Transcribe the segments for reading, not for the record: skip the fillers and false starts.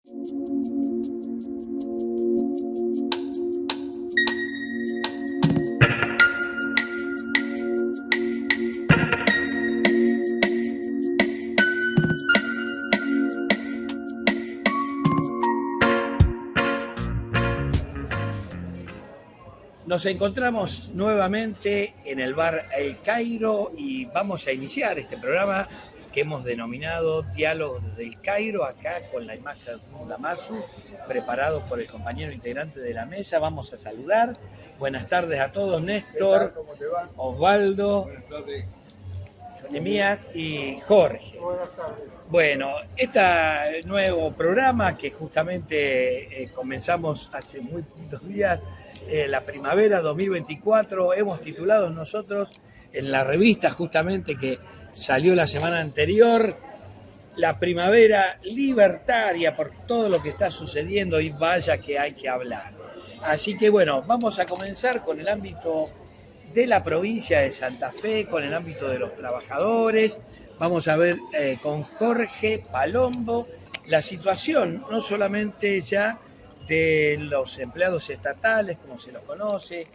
Nos encontramos nuevamente en el bar El Cairo y vamos a iniciar este programa que hemos denominado Diálogos desde el Cairo, acá con la imagen de Damaso, preparado por el compañero integrante de la mesa. Vamos a saludar. Buenas tardes a todos, Néstor, ¿Cómo te va? Osvaldo, Jeremías y Jorge. Buenas tardes. Bueno, este nuevo programa que justamente comenzamos hace muy poquitos días, la primavera 2024, hemos titulado nosotros en la revista justamente que salió la semana anterior, la primavera libertaria, por todo lo que está sucediendo y vaya que hay que hablar. Así que bueno, vamos a comenzar con el ámbito de la provincia de Santa Fe, con el ámbito de los trabajadores. Vamos a ver con Jorge Palombo la situación, no solamente ya de los empleados estatales, como se los conoce,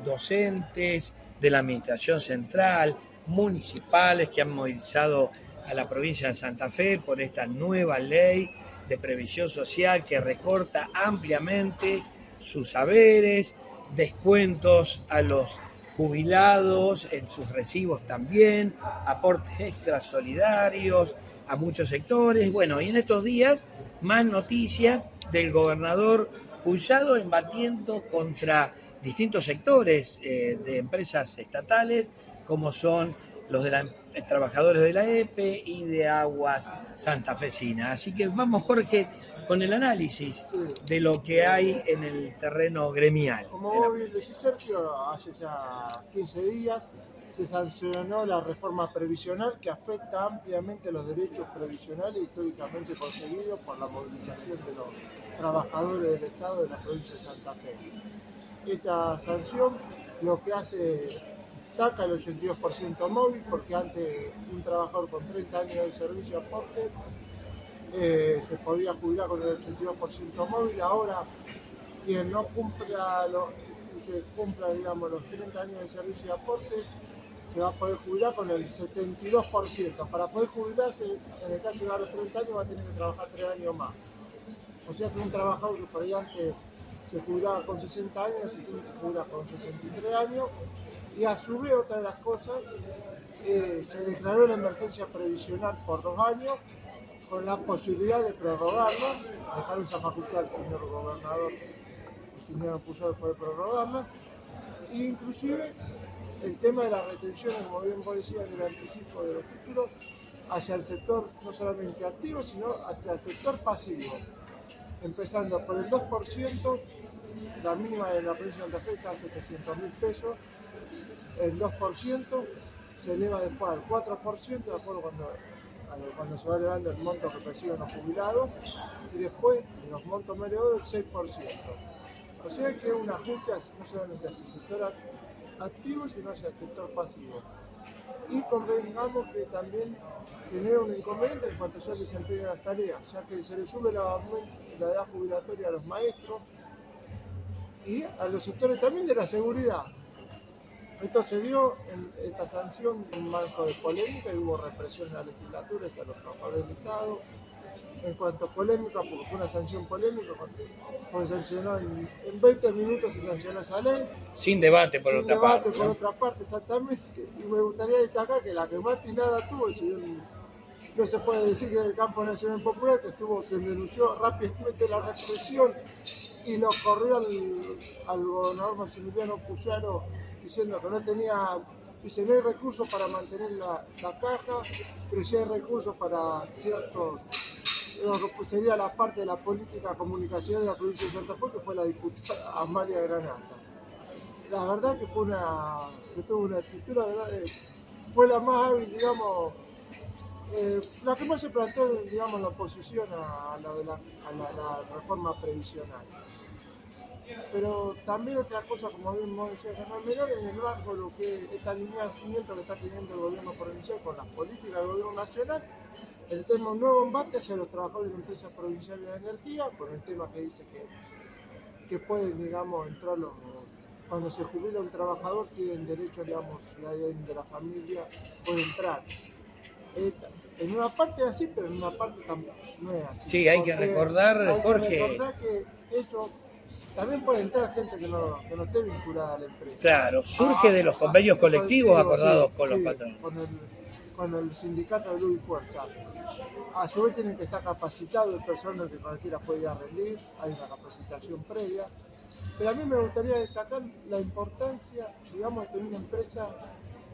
docentes de la administración central, municipales que han movilizado a la provincia de Santa Fe por esta nueva ley de previsión social que recorta ampliamente sus haberes, descuentos a los jubilados en sus recibos también, aportes extras solidarios a muchos sectores. Bueno, y en estos días más noticias del gobernador Collado embatiendo contra distintos sectores de empresas estatales, como son los de trabajadores de la EPE y de Aguas Santafesinas. Así que vamos, Jorge, con el análisis de lo que hay en el terreno gremial. Como vos bien decís, Sergio, hace ya 15 días se sancionó la reforma previsional que afecta ampliamente los derechos previsionales históricamente conseguidos por la movilización de los trabajadores del Estado de la provincia de Santa Fe. Esta sanción lo que hace, saca el 82% móvil, porque antes un trabajador con 30 años de servicio aporte se podía jubilar con el 82% móvil. Ahora quien no cumpla digamos, los 30 años de servicio de aporte se va a poder jubilar con el 72%. Para poder jubilarse, en el caso de llegar a los 30 años, va a tener que trabajar 3 años más. O sea que un trabajador que por ahí antes se jubilaba con 60 años, se tiene que jubilar con 63 años. Y a su vez, otra de las cosas, se declaró la emergencia previsional por 2 años, con la posibilidad de prorrogarla. Dejaron esa facultad al señor gobernador, el señor Pujol puede prorrogarla. E inclusive el tema de las retenciones, como bien vos decías, del anticipo de los títulos, hacia el sector no solamente activo, sino hacia el sector pasivo. Empezando por el 2%, la mínima de la provincia de Santa Fe está a 700.000 pesos, el 2% se eleva después al 4%, de acuerdo cuando se va elevando el monto que perciben los jubilados, y después en los montos más elevados el 6%. O sea que es un ajuste no solamente hacia el sector activo, sino hacia el sector pasivo. Y convengamos que también genera un inconveniente en cuanto se desempeñan las tareas, ya que se le sube la edad jubilatoria a los maestros y a los sectores también de la seguridad. Esto se dio en esta sanción en un marco de polémica y hubo represión en la legislatura hasta los trabajadores del Estado. En cuanto a polémica, porque fue una sanción polémica, porque sancionó en 20 minutos se sancionó esa ley. Sin debate por otra parte. Por otra parte, exactamente. Y me gustaría destacar que la que más tirada tuvo, no se puede decir que el campo nacional popular, que denunció rápidamente la represión y lo corrió al gobernador Maximiliano Pujaro diciendo que no tenía, dice, no hay recursos para mantener la caja, pero sí hay recursos para ciertos, sería la parte de la política comunicación de la provincia de Santa Fe, que fue la diputada Amalia Granata. La verdad que que tuvo una escritura, fue la más hábil, digamos, la que más se planteó, digamos, la oposición a la reforma previsional. Pero también otra cosa, como bien decía Germán Menor, en el marco de este alineamiento que está teniendo el gobierno provincial con las políticas del gobierno nacional, un nuevo embate hacia los trabajadores de empresas provinciales de energía, con el tema que dice que pueden, digamos, entrar cuando se jubila un trabajador, tienen derecho, digamos, si hay alguien de la familia, puede entrar. En una parte es así, pero en una parte no es así. Sí, hay que recordar, Jorge. Hay que recordar que eso también puede entrar gente que no esté vinculada a la empresa. Claro, surge de los convenios colectivos acordados con los patrones. Con el sindicato de luz y fuerza. A su vez tienen que estar capacitados el personal que cualquiera puede ir a rendir, hay una capacitación previa. Pero a mí me gustaría destacar la importancia, digamos, de tener una empresa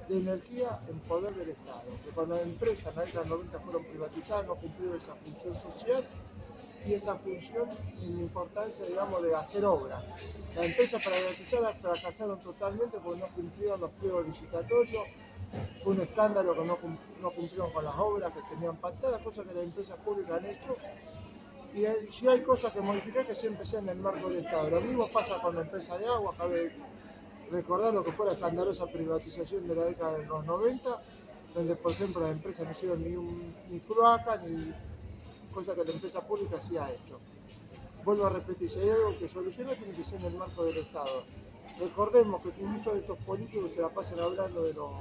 de energía en poder del Estado. Que cuando las empresas en la década del 90 fueron privatizadas, no cumplieron esa función social y esa función en la importancia, digamos, de hacer obras. Las empresas privatizadas fracasaron totalmente porque no cumplieron los pliegos licitatorios. Fue un escándalo que no cumplieron con las obras que tenían pactadas, cosas que las empresas públicas han hecho. Y si hay cosas que modificar, que siempre sean en el marco del Estado. Lo mismo pasa con la empresa de agua. Cabe recordar lo que fue la escandalosa privatización de la década de los 90, donde, por ejemplo, las empresas no hicieron ni cloaca, ni cosa que la empresa pública sí ha hecho. Vuelvo a repetir, si hay algo que soluciona, tiene que ser en el marco del Estado. Recordemos que muchos de estos políticos se la pasan hablando de los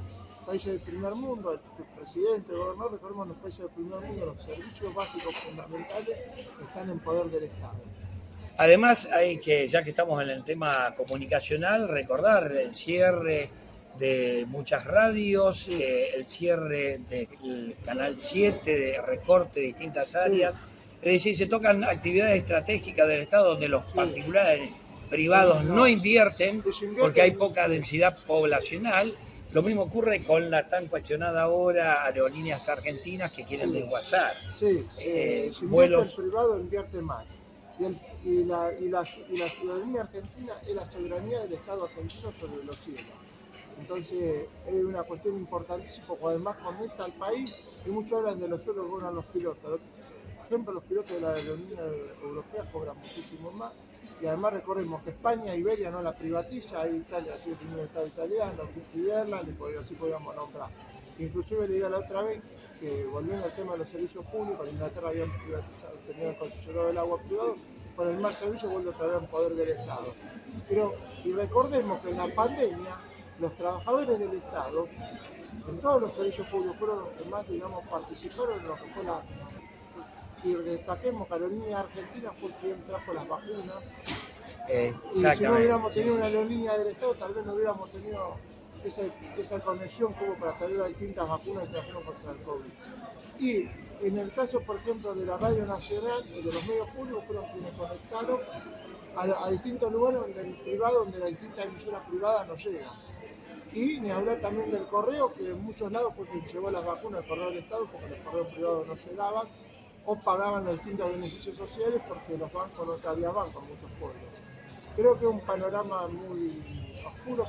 países del primer mundo, el presidente, el gobernador. Recordemos, en los países del primer mundo los servicios básicos fundamentales están en poder del Estado. Además, hay que, ya que estamos en el tema comunicacional, recordar el cierre de muchas radios, el cierre del Canal 7, de recorte de distintas áreas. Es decir, se tocan actividades estratégicas del Estado donde los particulares privados no invierten porque hay poca densidad poblacional. Lo mismo ocurre con la tan cuestionada ahora Aerolíneas Argentinas que quieren desguazar. Sí, si vuelos... el privado invierte más. Y la ciudadanía argentina es la soberanía del Estado argentino sobre los cielos. Entonces es una cuestión importantísima porque además conecta al país y muchos hablan de los suelos que cobran los pilotos. Por ejemplo, los pilotos de la aerolínea europea cobran muchísimo más. Y además recordemos que España, Iberia no la privatiza, ahí Italia sigue teniendo el Estado italiano, British Airlines, y así podríamos nombrar. Inclusive le diga la otra vez que, volviendo al tema de los servicios públicos, en Inglaterra habían privatizado, tenían el concesionado del agua privado, con el mal servicio vuelve otra vez en poder del Estado. Y recordemos que en la pandemia, los trabajadores del Estado, en todos los servicios públicos, fueron los que más, digamos, participaron en lo que fue y destaquemos que Aerolínea Argentina fue quien trajo las vacunas. Y si no hubiéramos tenido una aerolínea del Estado, tal vez no hubiéramos tenido esa conexión como para traer las distintas vacunas que trajeron contra el COVID. Y en el caso, por ejemplo, de la Radio Nacional y de los medios públicos, fueron quienes conectaron a distintos lugares donde las distintas emisoras privadas no llegan. Y ni hablar también del correo, que en muchos lados fue quien llevó las vacunas al correo del Estado porque los correos privados no llegaban o pagaban los distintos beneficios sociales porque los bancos no había bancos en muchos pueblos. Creo que es un panorama muy oscuro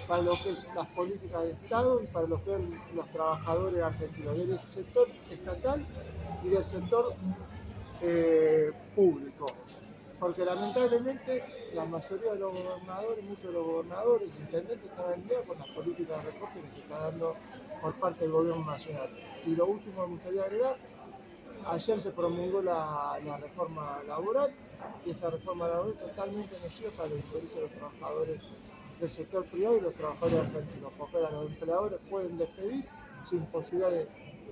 para lo que es las políticas de Estado y para lo que son los trabajadores argentinos, del sector estatal y del sector público. Porque lamentablemente la mayoría de los gobernadores, muchos de los gobernadores, intendentes están en línea con las políticas de recorte que se están dando por parte del gobierno nacional. Y lo último que me gustaría agregar, ayer se promulgó la reforma laboral y esa reforma laboral es totalmente nociva para los intereses de los trabajadores del sector privado y los trabajadores argentinos, porque ahora los empleadores pueden despedir sin posibilidad de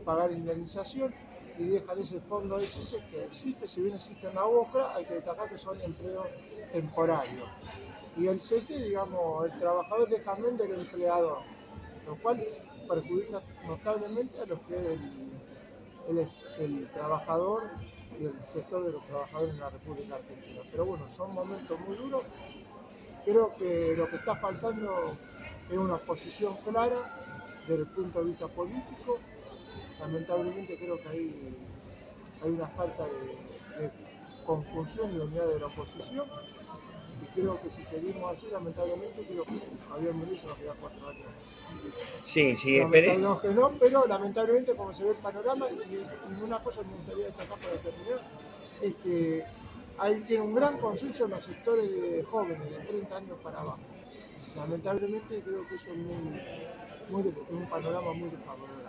pagar indemnización y dejan ese fondo de cese que existe, si bien existe en la UOCRA, hay que destacar que son empleos temporarios. Y el cese, digamos, el trabajador deja menos del empleador, lo cual perjudica notablemente a los que es el trabajador y el sector de los trabajadores en la República Argentina. Pero bueno, son momentos muy duros. Creo que lo que está faltando es una posición clara desde el punto de vista político. Lamentablemente creo que hay una falta de confusión y unidad de la oposición. Y creo que si seguimos así, lamentablemente, creo que Javier Milei se va a quedar 4 años. Sí, esperemos que no, pero lamentablemente como se ve el panorama, y una cosa que me gustaría destacar para terminar, es que ahí tiene un gran consenso en los sectores de jóvenes, de 30 años para abajo. Lamentablemente creo que eso es un panorama muy desfavorable.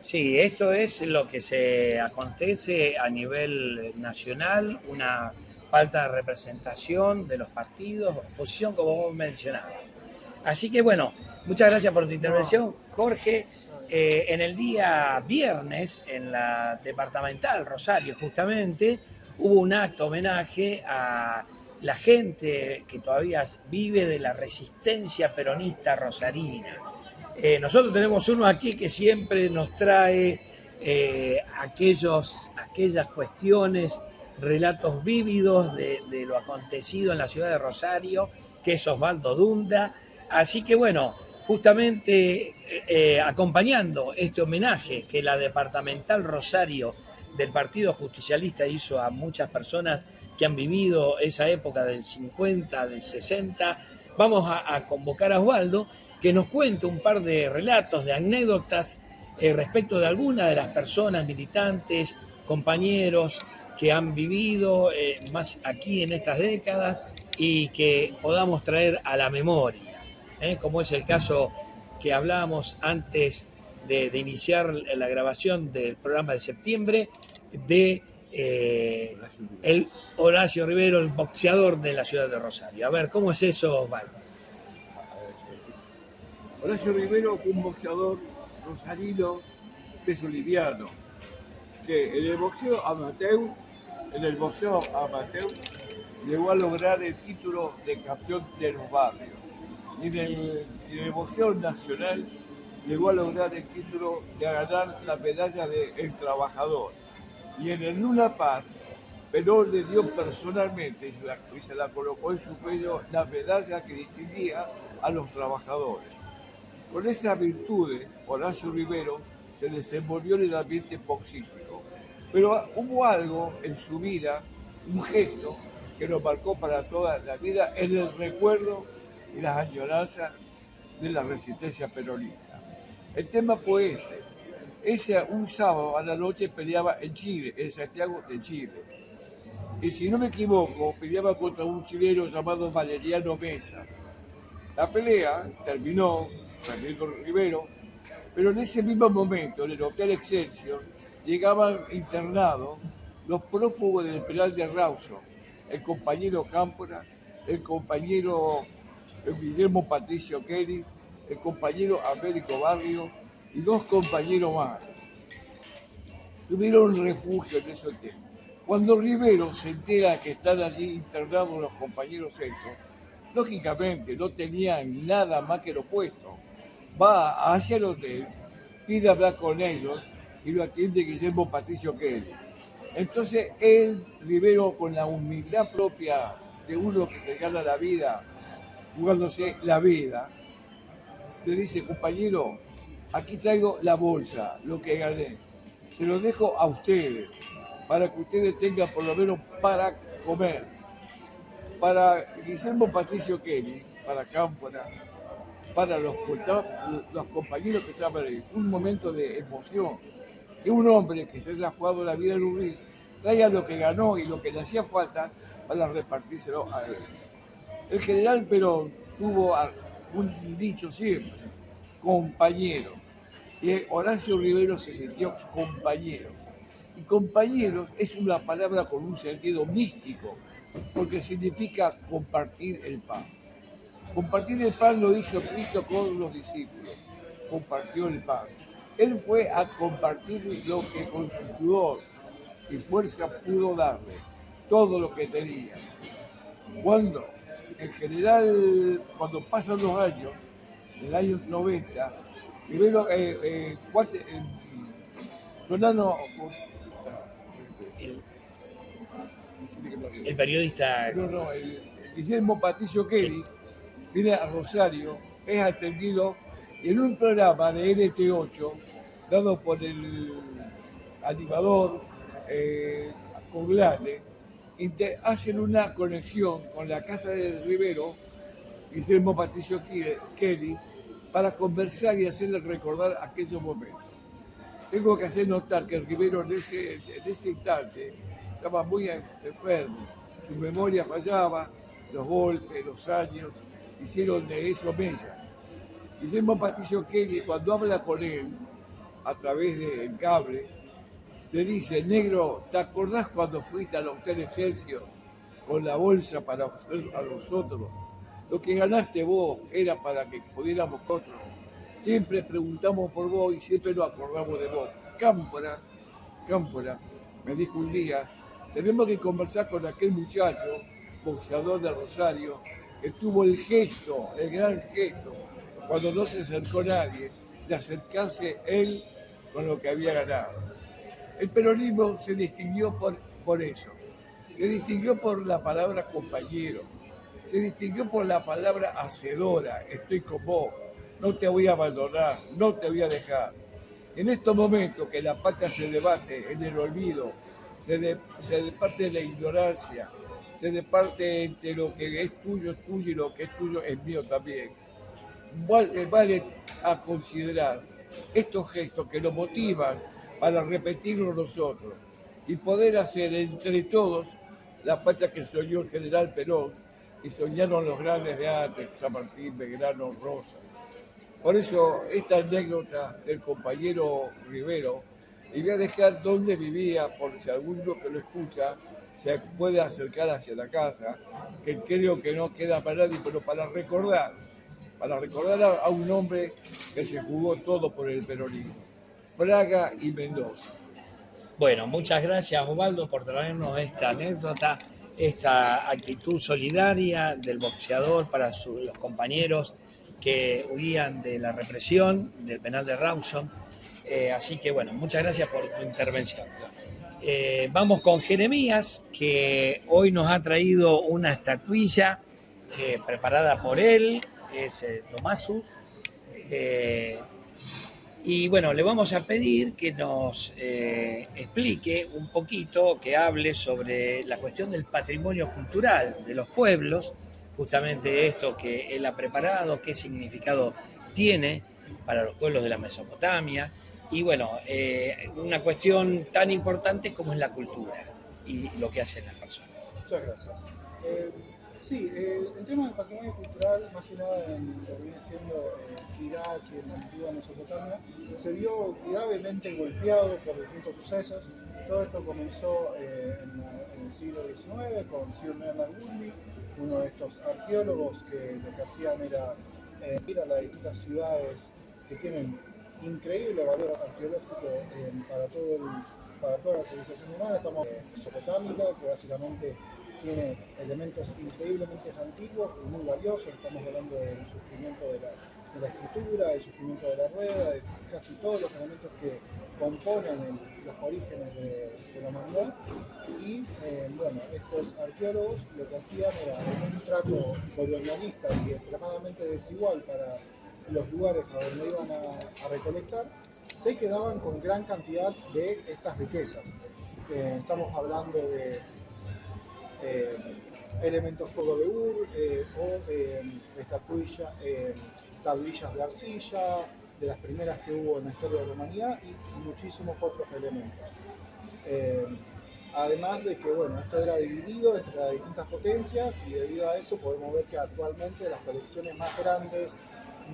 Sí, esto es lo que se acontece a nivel nacional, una falta de representación de los partidos, oposición, como vos mencionabas. Así que bueno, muchas gracias por tu No, intervención, Jorge. no, En el día viernes, en la departamental Rosario, justamente, hubo un acto homenaje a la gente que todavía vive de la resistencia peronista rosarina. Nosotros tenemos uno aquí que siempre nos trae aquellas cuestiones, relatos vívidos de lo acontecido en la ciudad de Rosario, que es Osvaldo Dunda. Así que bueno, justamente acompañando este homenaje que la departamental Rosario del Partido Justicialista hizo a muchas personas que han vivido esa época del 50, del 60, vamos a convocar a Osvaldo que nos cuente un par de relatos, de anécdotas respecto de algunas de las personas, militantes, compañeros que han vivido más aquí en estas décadas y que podamos traer a la memoria, como es el caso que hablábamos antes de iniciar la grabación del programa de septiembre de el Horacio Rivero, el boxeador de la ciudad de Rosario. A ver, ¿cómo es eso, Osvaldo? Horacio Rivero fue un boxeador rosarino peso liviano, que en el boxeo amateur llegó a lograr el título de campeón de los barrios. Y en el boxeo nacional llegó a lograr el título de ganar la medalla del trabajador. Y en el Luna Park, Perón le dio personalmente y se la colocó en su cuello la medalla que distinguía a los trabajadores. Con esas virtudes, Horacio Rivero se desenvolvió en el ambiente boxístico. Pero hubo algo en su vida, un gesto, que lo marcó para toda la vida en el recuerdo y las añoranzas de la resistencia peronista. El tema fue un sábado a la noche peleaba en Chile, en Santiago de Chile. Y si no me equivoco, peleaba contra un chileno llamado Valeriano Mesa. La pelea terminó perdiendo Rivero, pero en ese mismo momento, en el Hotel Excelsior, llegaban internados los prófugos del penal de Rawson, el compañero Cámpora, el compañero Guillermo Patricio Kelly, el compañero Américo Barrio y dos compañeros más. Tuvieron refugio en ese hotel. Cuando Rivero se entera que están allí internados los compañeros estos, lógicamente no tenían nada más que lo opuesto. Va hacia el hotel, pide hablar con ellos y lo atiende Guillermo Patricio Kelly. Entonces él, Rivero, con la humildad propia de uno que se gana la vida, jugándose la vida, le dice: compañero, aquí traigo la bolsa, lo que gané. Se lo dejo a ustedes, para que ustedes tengan por lo menos para comer. Para Guillermo Patricio Kelly, para Cámpora, para los compañeros que estaban ahí. Fue un momento de emoción. Que un hombre que se haya jugado la vida en un ring traiga lo que ganó y lo que le hacía falta para repartírselo a él. El general Perón tuvo un dicho siempre: compañero. Y Horacio Rivero se sintió compañero. Y compañero es una palabra con un sentido místico, porque significa compartir el pan. Compartir el pan lo hizo Cristo con los discípulos, compartió el pan. Él fue a compartir lo que con su sudor y fuerza pudo darle, todo lo que tenía. Cuando, en general, cuando pasan los años, en el año 90, Rivero, Solano, el periodista. Guillermo Patricio Kelly viene a Rosario, es atendido en un programa de NT8 dado por el animador Coglane, hacen una conexión con la casa de Rivero, Guillermo Patricio Kelly, para conversar y hacerle recordar aquellos momentos. Tengo que hacer notar que Rivero en ese instante estaba muy enfermo, su memoria fallaba, los golpes, los años hicieron de eso mella. Guillermo Patricio Kelly, cuando habla con él, a través del cable, le dice: negro, ¿te acordás cuando fuiste al Hotel Excelsior con la bolsa para hacer a nosotros? Lo que ganaste vos era para que pudiéramos nosotros. Siempre preguntamos por vos y siempre nos acordamos de vos. Cámpora, me dijo un día: tenemos que conversar con aquel muchacho, boxeador de Rosario, que tuvo el gesto, el gran gesto, cuando no se acercó nadie, de acercarse él con lo que había ganado. El peronismo se distinguió por eso, se distinguió por la palabra compañero, se distinguió por la palabra hacedora: estoy con vos, no te voy a abandonar, no te voy a dejar. En estos momentos que la patria se debate en el olvido, se debate en la ignorancia, se debate entre lo que es tuyo y lo que es tuyo es mío también, vale a considerar estos gestos que nos motivan para repetirlo nosotros y poder hacer entre todos la patria que soñó el general Perón y soñaron los grandes de antes, San Martín, Belgrano, Rosa. Por eso esta anécdota del compañero Rivero, y voy a dejar dónde vivía, por si alguno que lo escucha se puede acercar hacia la casa, que creo que no queda para nadie, pero para recordar a un hombre que se jugó todo por el peronismo: Fraga y Mendoza. Bueno, muchas gracias, Osvaldo, por traernos esta anécdota, esta actitud solidaria del boxeador para los compañeros que huían de la represión del penal de Rawson. Así que, bueno, muchas gracias por tu intervención. Vamos con Jeremías, que hoy nos ha traído una estatuilla preparada por él, es Tomasu. Y bueno, le vamos a pedir que nos explique un poquito, que hable sobre la cuestión del patrimonio cultural de los pueblos, justamente esto que él ha preparado, qué significado tiene para los pueblos de la Mesopotamia, y bueno, una cuestión tan importante como es la cultura y lo que hacen las personas. Muchas gracias. Sí, el tema del patrimonio cultural, más que nada en lo que viene siendo Irak y en la antigua Mesopotamia, se vio gravemente golpeado por distintos sucesos. Todo esto comenzó en el siglo XIX con Sir Bernard Grundy, uno de estos arqueólogos que lo que hacían era ir a las distintas ciudades que tienen increíble valor arqueológico para toda la civilización humana. Estamos en Mesopotámica, que básicamente tiene elementos increíblemente antiguos y muy valiosos. Estamos hablando del surgimiento de la escritura, del surgimiento de la rueda, de casi todos los elementos que componen los orígenes de la humanidad. Y bueno, estos arqueólogos lo que hacían era un trato colonialista y extremadamente desigual para los lugares a donde iban a recolectar, se quedaban con gran cantidad de estas riquezas. Estamos hablando de elementos fuego de Ur o estatuillas, tablillas de arcilla, de las primeras que hubo en la historia de la humanidad, y muchísimos otros elementos. Además de que, bueno, esto era dividido entre las distintas potencias, y debido a eso podemos ver que actualmente las colecciones más grandes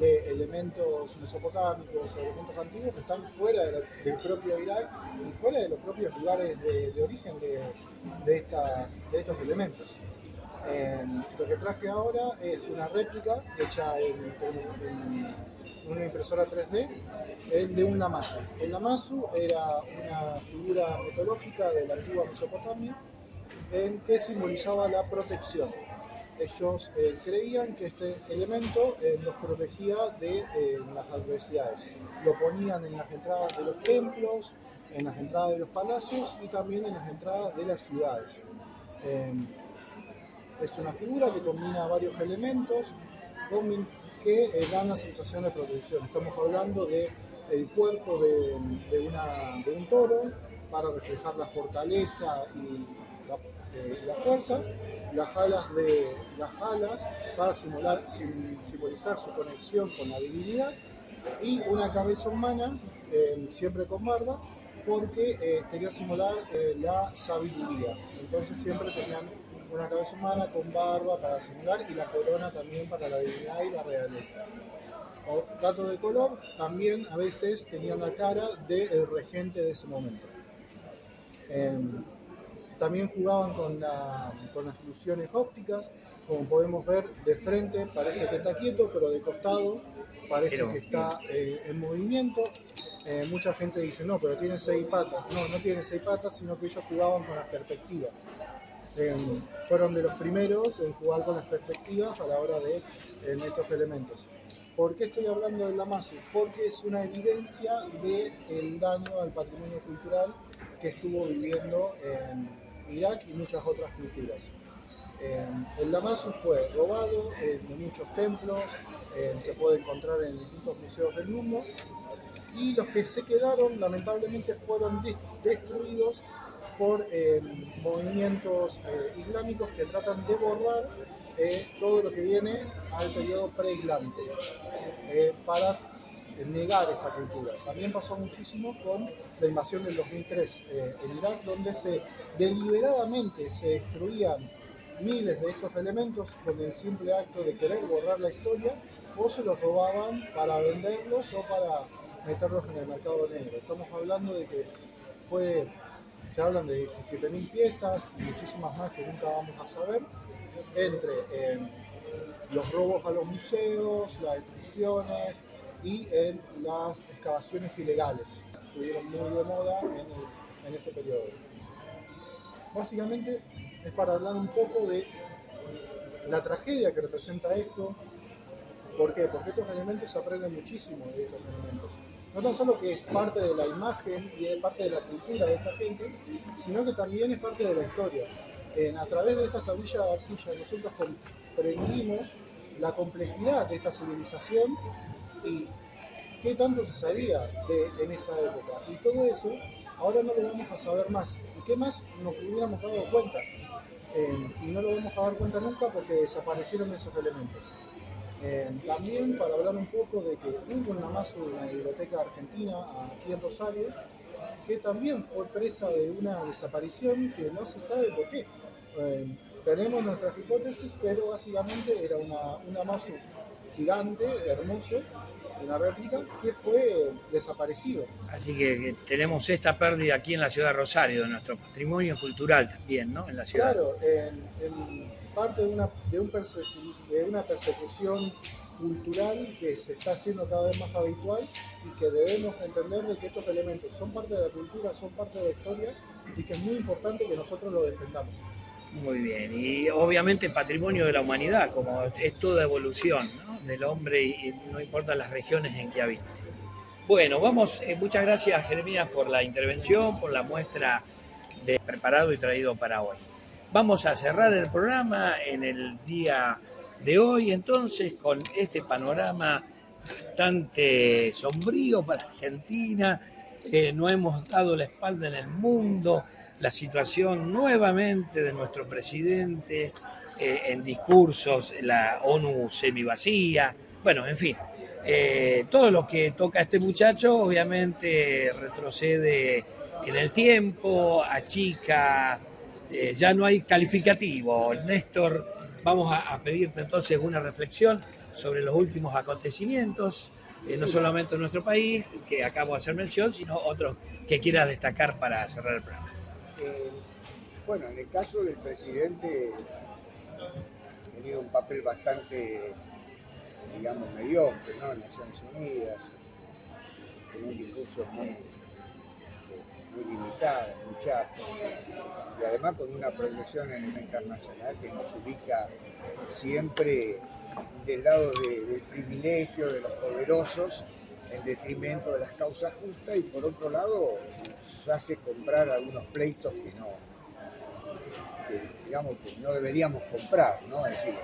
de elementos mesopotámicos o elementos antiguos están fuera del propio Irak y fuera de los propios lugares de origen de estos elementos. Lo que traje ahora es una réplica hecha en una impresora 3D de un lamasu. El lamasu era una figura mitológica de la antigua Mesopotamia que simbolizaba la protección. Ellos creían que este elemento los protegía de las adversidades. Lo ponían en las entradas de los templos, en las entradas de los palacios y también en las entradas de las ciudades. Es una figura que combina varios elementos que dan la sensación de protección. Estamos hablando del cuerpo de un toro para reflejar la fortaleza y la fuerza, las alas para simbolizar su conexión con la divinidad, y una cabeza humana, siempre con barba, porque quería simular la sabiduría. Entonces siempre tenían una cabeza humana con barba para simular, y la corona también para la divinidad y la realeza. o dato de color, también a veces tenían la cara del regente de ese momento. También jugaban con las ilusiones ópticas, como podemos ver de frente parece que está quieto, pero de costado parece que está en movimiento. Mucha gente dice, no, pero tiene 6 patas. No, no tiene 6 patas, sino que ellos jugaban con las perspectivas. Fueron de los primeros en jugar con las perspectivas a la hora de estos elementos. ¿Por qué estoy hablando del Lamasu? Porque es una evidencia del daño al patrimonio cultural que estuvo viviendo en Irak y muchas otras culturas. El Lamasu fue robado de muchos templos, se puede encontrar en distintos museos del mundo, y los que se quedaron lamentablemente fueron destruidos por movimientos islámicos que tratan de borrar todo lo que viene al periodo preislámico para negar esa cultura. También pasó muchísimo con la invasión del 2003 en Irak, donde deliberadamente se destruían miles de estos elementos con el simple acto de querer borrar la historia, o se los robaban para venderlos o para meterlos en el mercado negro. Estamos hablando de que se hablan de 17.000 piezas y muchísimas más que nunca vamos a saber, entre los robos a los museos, las destrucciones y las excavaciones ilegales, que estuvieron muy de moda en ese periodo. Básicamente es para hablar un poco de la tragedia que representa esto. ¿Por qué? Porque estos elementos se aprenden muchísimo de estos elementos. No tan solo que es parte de la imagen y es parte de la cultura de esta gente, sino que también es parte de la historia. A través de estas tablillas de arcilla nosotros comprendimos la complejidad de esta civilización y qué tanto se sabía en esa época. Y todo eso ahora no lo vamos a saber más. ¿Y qué más nos hubiéramos dado cuenta? Y no lo vamos a dar cuenta nunca porque desaparecieron esos elementos. También para hablar un poco de que hubo un Lamasu en la Biblioteca Argentina aquí en Rosario, que también fue presa de una desaparición que no se sabe por qué. Tenemos nuestras hipótesis, pero básicamente era un Lamasu gigante, hermoso, una réplica, que fue desaparecido. Así que tenemos esta pérdida aquí en la ciudad de Rosario, de nuestro patrimonio cultural también, ¿no? En la ciudad. Claro, en parte de una persecución cultural que se está haciendo cada vez más habitual y que debemos entender de que estos elementos son parte de la cultura, son parte de la historia y que es muy importante que nosotros lo defendamos. Muy bien, y obviamente patrimonio de la humanidad, como es toda evolución, ¿no? Del hombre y no importa las regiones en que habite. Bueno, muchas gracias Jeremías por la intervención, por la muestra de preparado y traído para hoy. Vamos a cerrar el programa en el día de hoy entonces con este panorama bastante sombrío para Argentina. No hemos dado la espalda en el mundo, la situación nuevamente de nuestro presidente en discursos, la ONU semivacía, bueno, en fin, todo lo que toca a este muchacho obviamente retrocede en el tiempo, achica, ya no hay calificativo. Néstor, vamos a pedirte entonces una reflexión sobre los últimos acontecimientos, no solamente en nuestro país, que acabo de hacer mención, sino otros que quieras destacar para cerrar el programa. Bueno, en el caso del presidente ha tenido un papel bastante, digamos, mediocre, ¿no? En Naciones Unidas, con un discurso muy limitado, muy chato, y además con una proyección en el internacional que nos ubica siempre del lado del privilegio de los poderosos en detrimento de las causas justas, y por otro lado nos hace comprar algunos pleitos que no deberíamos comprar, ¿no? Es decir,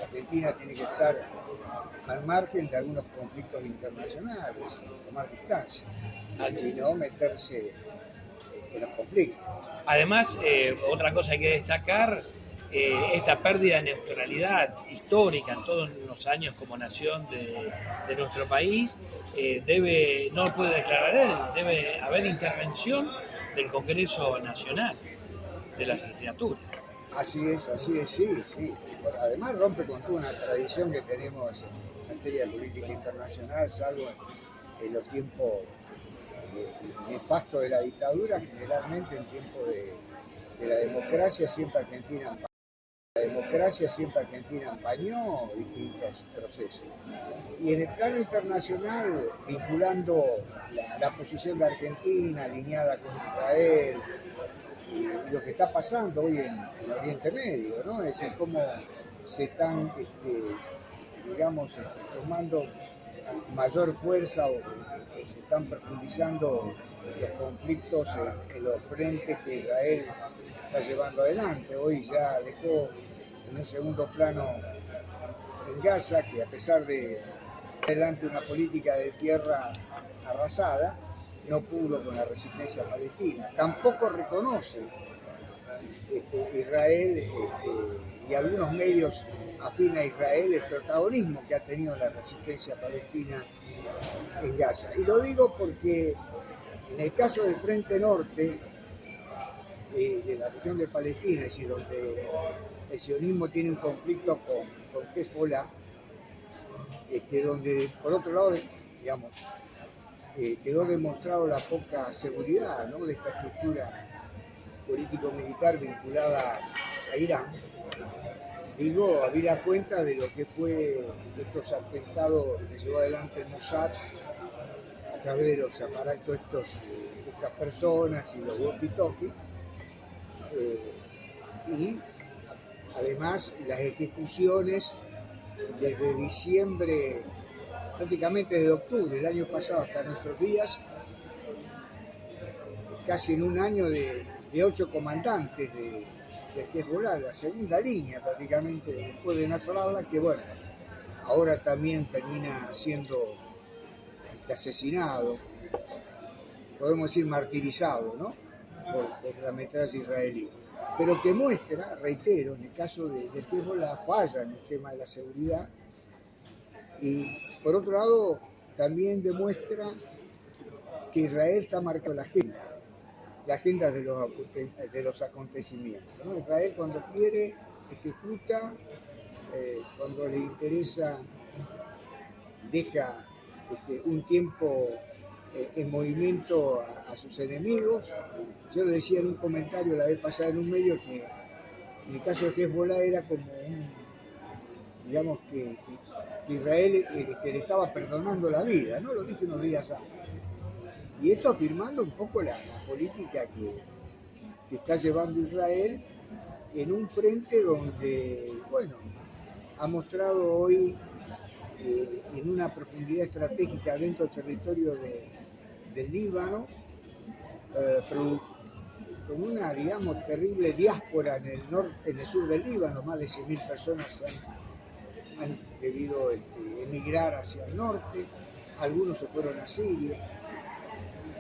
Argentina tiene que estar al margen de algunos conflictos internacionales, tomar distancia y no meterse en los conflictos. Además, otra cosa que hay que destacar, esta pérdida de neutralidad histórica en todos los años como nación de nuestro país, no lo puede declarar él, debe haber intervención del Congreso Nacional, de la legislatura. así es, sí, sí. Bueno, además rompe con toda una tradición que tenemos en materia de política internacional, salvo en los tiempos nefastos de la dictadura, generalmente en tiempos de la democracia siempre Argentina empañó distintos procesos. Y en el plano internacional, vinculando la posición de Argentina alineada con Israel y lo que está pasando hoy en Oriente Medio, ¿no? Es decir, cómo se están, tomando mayor fuerza o se están profundizando los conflictos en los frentes que Israel está llevando adelante. Hoy ya dejó en un segundo plano en Gaza, que a pesar de adelante una política de tierra arrasada, no pudo con la resistencia palestina. Tampoco reconoce Israel y algunos medios afines a Israel el protagonismo que ha tenido la resistencia palestina en Gaza. Y lo digo porque en el caso del Frente Norte de la región de Palestina, es decir, donde el sionismo tiene un conflicto con Hezbollah, donde por otro lado, digamos, quedó demostrado la poca seguridad, ¿no?, de esta estructura político-militar vinculada a Irán. Digo, habida cuenta de lo que fue estos atentados que llevó adelante el Mossad a través de los aparatos de estas personas y los walkie-talkie, y además las ejecuciones desde diciembre, prácticamente desde octubre del año pasado hasta nuestros días, casi en un año de 8 comandantes de Hezbollah, la segunda línea prácticamente después de Nasrallah, que bueno, ahora también termina siendo asesinado, podemos decir martirizado, ¿no?, por la metralla israelí. Pero que muestra, reitero, en el caso de Hezbollah falla en el tema de la seguridad, y por otro lado también demuestra que Israel está marcando la agenda de los acontecimientos, ¿no? Israel cuando quiere ejecuta, cuando le interesa deja un tiempo en movimiento a sus enemigos. Yo lo decía en un comentario la vez pasada en un medio que en el caso de Hezbollah era como digamos que Israel le estaba perdonando la vida, ¿no? Lo dije unos días antes. Y esto afirmando un poco la política que está llevando Israel en un frente donde, bueno, ha mostrado hoy en una profundidad estratégica dentro del territorio del Líbano, con una, digamos, terrible diáspora en el sur del Líbano. Más de 100.000 personas han debido emigrar hacia el norte, algunos se fueron a Siria.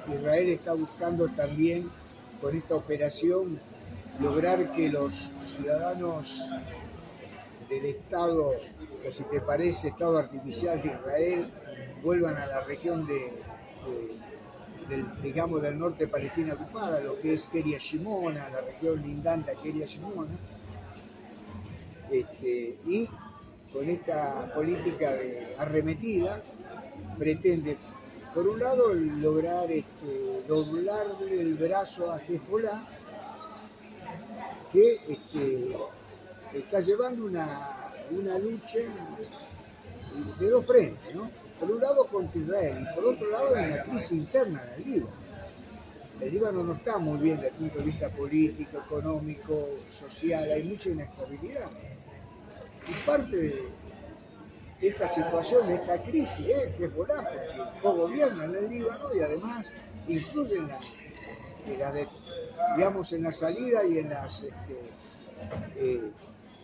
Israel está buscando también con esta operación lograr que los ciudadanos del Estado, o si te parece, Estado artificial de Israel, vuelvan a la región del norte de Palestina ocupada, lo que es Kiryat Shimona, la región lindante a Kiryat Shimona, y con esta política de arremetida pretende, por un lado, lograr doblarle el brazo a Hezbollah, que está llevando una lucha de dos frentes, ¿no? Por un lado contra Israel y por otro lado en la crisis interna del Líbano. El Líbano no está muy bien desde el punto de vista político, económico, social, hay mucha inestabilidad. Y parte de esta situación, de esta crisis, es Hezbollah, porque co-gobierna en el Líbano y además influye en la salida y en las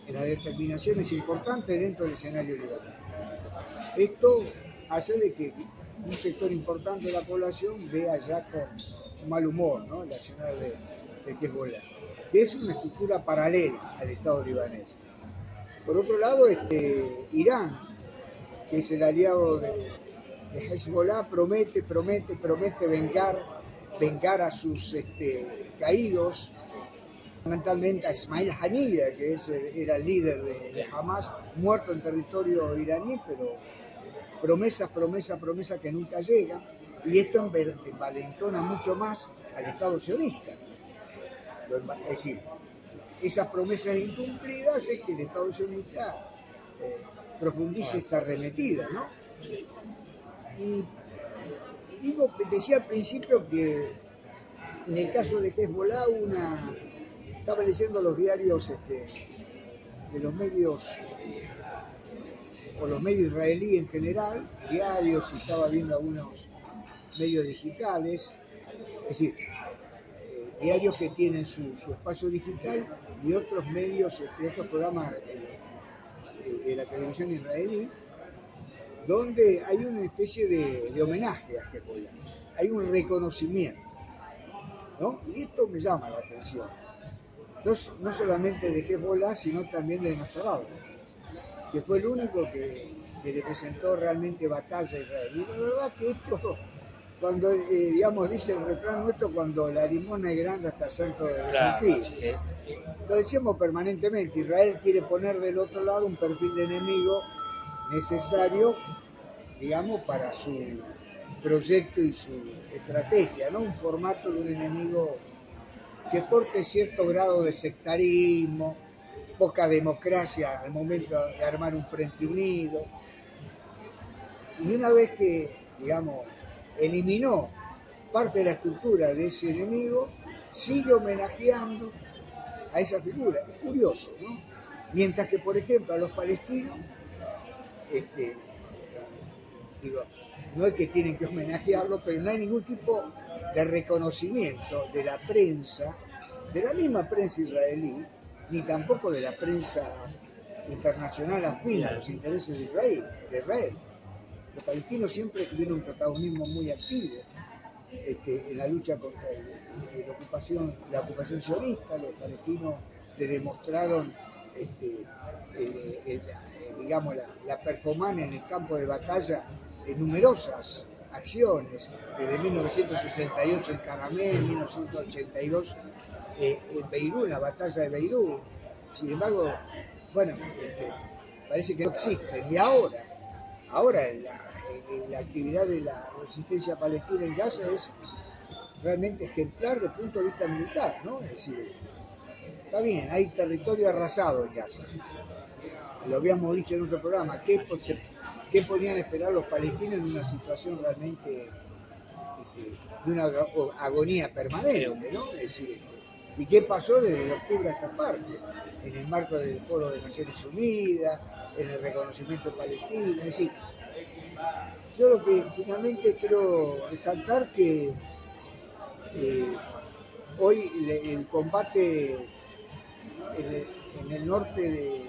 determinaciones importantes dentro del escenario libanés. Esto hace de que un sector importante de la población vea ya con mal humor, ¿no?, el accionar de Hezbollah, que es una estructura paralela al Estado libanés. Por otro lado, Irán, que es el aliado de Hezbollah, promete vengar a sus caídos fundamentalmente a Ismail Haniyeh, que era el líder de Hamas, muerto en territorio iraní, pero promesas que nunca llegan, y esto envalentona mucho más al Estado sionista. Es decir, esas promesas incumplidas es que el Estado sionista profundice esta arremetida, ¿no? Y decía al principio que en el caso de Hezbollah estaba leyendo los diarios de los medios, o los medios israelíes en general, diarios, y estaba viendo algunos medios digitales, es decir, diarios que tienen su espacio digital y otros medios, otros programas de la televisión israelí, donde hay una especie de homenaje a Hezbollah, hay un reconocimiento, ¿no? Y esto me llama la atención, no solamente de Hezbollah, sino también de Nasrallah, que fue el único que le presentó realmente batalla a Israel. Y la verdad que esto, cuando, digamos, dice el refrán nuestro, cuando la limosna es grande hasta el centro de cumplir. Lo decíamos permanentemente, Israel quiere poner del otro lado un perfil de enemigo necesario, digamos, para su proyecto y su estrategia, ¿no? Un formato de un enemigo que porte cierto grado de sectarismo, poca democracia al momento de armar un frente unido. Y una vez que, digamos, eliminó parte de la estructura de ese enemigo, sigue homenajeando a esa figura. Es curioso, ¿no? Mientras que, por ejemplo, a los palestinos, no es que tienen que homenajearlo, pero no hay ningún tipo de reconocimiento de la prensa, de la misma prensa israelí, ni tampoco de la prensa internacional afín a los intereses de Israel. Los palestinos siempre tuvieron un protagonismo muy activo en la lucha contra la ocupación sionista. Los palestinos le demostraron digamos, la performance en el campo de batalla en numerosas acciones, desde 1968 en Caramel, 1982 en Beirut, en la batalla de Beirut. Sin embargo, bueno, parece que no existen. Y ahora la actividad de la resistencia palestina en Gaza es realmente ejemplar desde el punto de vista militar, ¿no? Es decir, está bien, hay territorio arrasado en Gaza. Lo habíamos dicho en otro programa, ¿qué podían esperar los palestinos en una situación realmente de una agonía permanente, ¿no? Es decir, ¿y qué pasó desde octubre a esta parte? En el marco del Foro de Naciones Unidas, en el reconocimiento palestino, es decir, yo lo que finalmente quiero resaltar que hoy el combate en el norte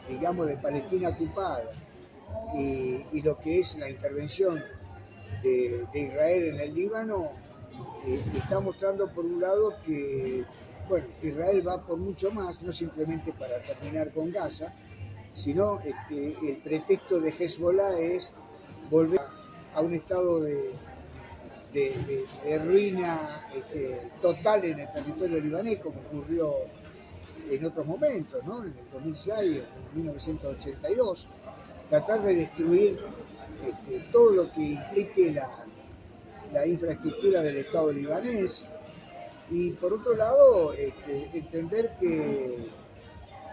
de Palestina ocupada y lo que es la intervención de Israel en el Líbano está mostrando por un lado que, bueno, Israel va por mucho más, no simplemente para terminar con Gaza, sino el pretexto de Hezbollah es volver a un estado de ruina total en el territorio libanés, como ocurrió en otros momentos, ¿no? En el 2006, en 1982, tratar de destruir todo lo que implique la infraestructura del Estado libanés, y por otro lado entender que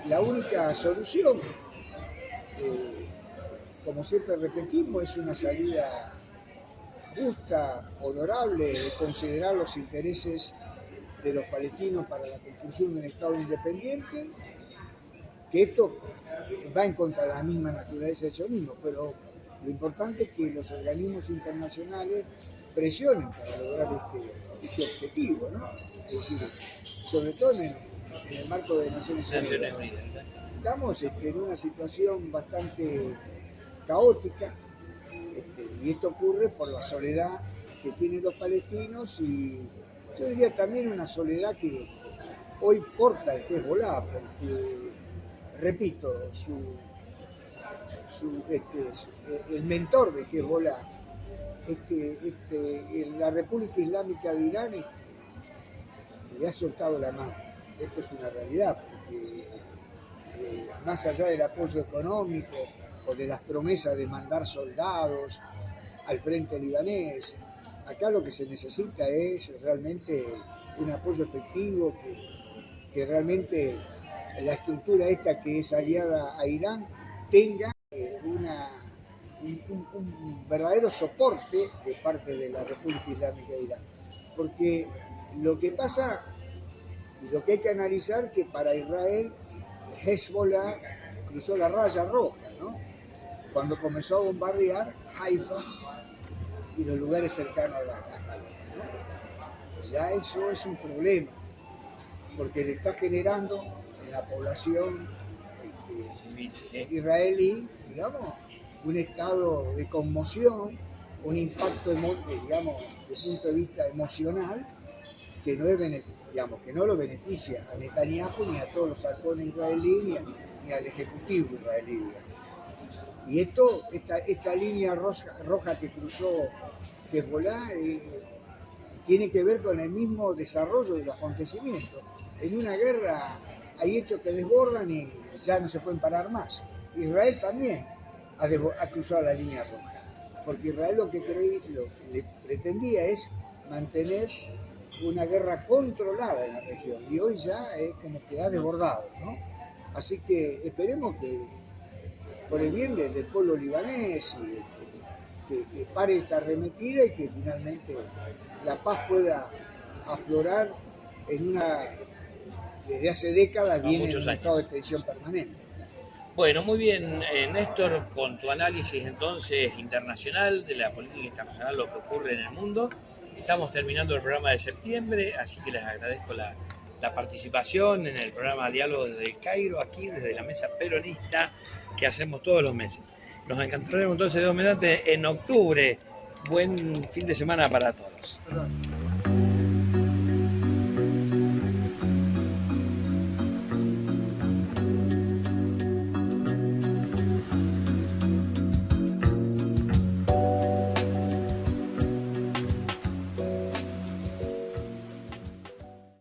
la única solución, como siempre repetimos, es una salida justa, honorable, de considerar los intereses de los palestinos para la construcción de un Estado independiente, que esto va en contra de la misma naturaleza del sionismo, pero lo importante es que los organismos internacionales presionen para lograr este objetivo, ¿no? Es decir, sobre todo en el marco de Naciones Unidas. Estamos en una situación bastante caótica, y esto ocurre por la soledad que tienen los palestinos, y yo diría también una soledad que hoy porta el Hezbollah, porque, repito, el mentor de Hezbollah, la República Islámica de Irán, le ha soltado la mano. esto es una realidad, porque más allá del apoyo económico o de las promesas de mandar soldados al frente libanés, acá lo que se necesita es realmente un apoyo efectivo, que realmente la estructura esta que es aliada a Irán tenga un verdadero soporte de parte de la República Islámica de Irán. Porque lo que pasa y lo que hay que analizar que para Israel Hezbollah cruzó la raya roja, ¿no? Cuando comenzó a bombardear Haifa y los lugares cercanos a Haifa, ¿no? Ya eso es un problema, porque le está generando en la población israelí, digamos, un estado de conmoción, un impacto, digamos, desde el punto de vista emocional, que no, que no lo beneficia a Netanyahu ni a todos los halcones israelíes ni al ejecutivo israelí, digamos. Y esta línea roja que cruzó Hezbollah tiene que ver con el mismo desarrollo de los acontecimientos. En una guerra hay hechos que desbordan y ya no se pueden parar más. Israel también ha cruzado la línea roja, porque Israel lo que le pretendía es mantener una guerra controlada en la región, y hoy ya es como que ha desbordado, ¿no? Así que esperemos que, por el bien del pueblo libanés, que pare esta arremetida y que finalmente la paz pueda aflorar desde hace décadas viene en un estado de tensión permanente. Bueno, muy bien, Néstor, con tu análisis entonces internacional, de la política internacional, lo que ocurre en el mundo. Estamos terminando el programa de septiembre, así que les agradezco la participación en el programa Diálogo desde el Cairo, aquí desde la mesa peronista que hacemos todos los meses. Nos encontraremos entonces, Dios mediante, en octubre. Buen fin de semana para todos.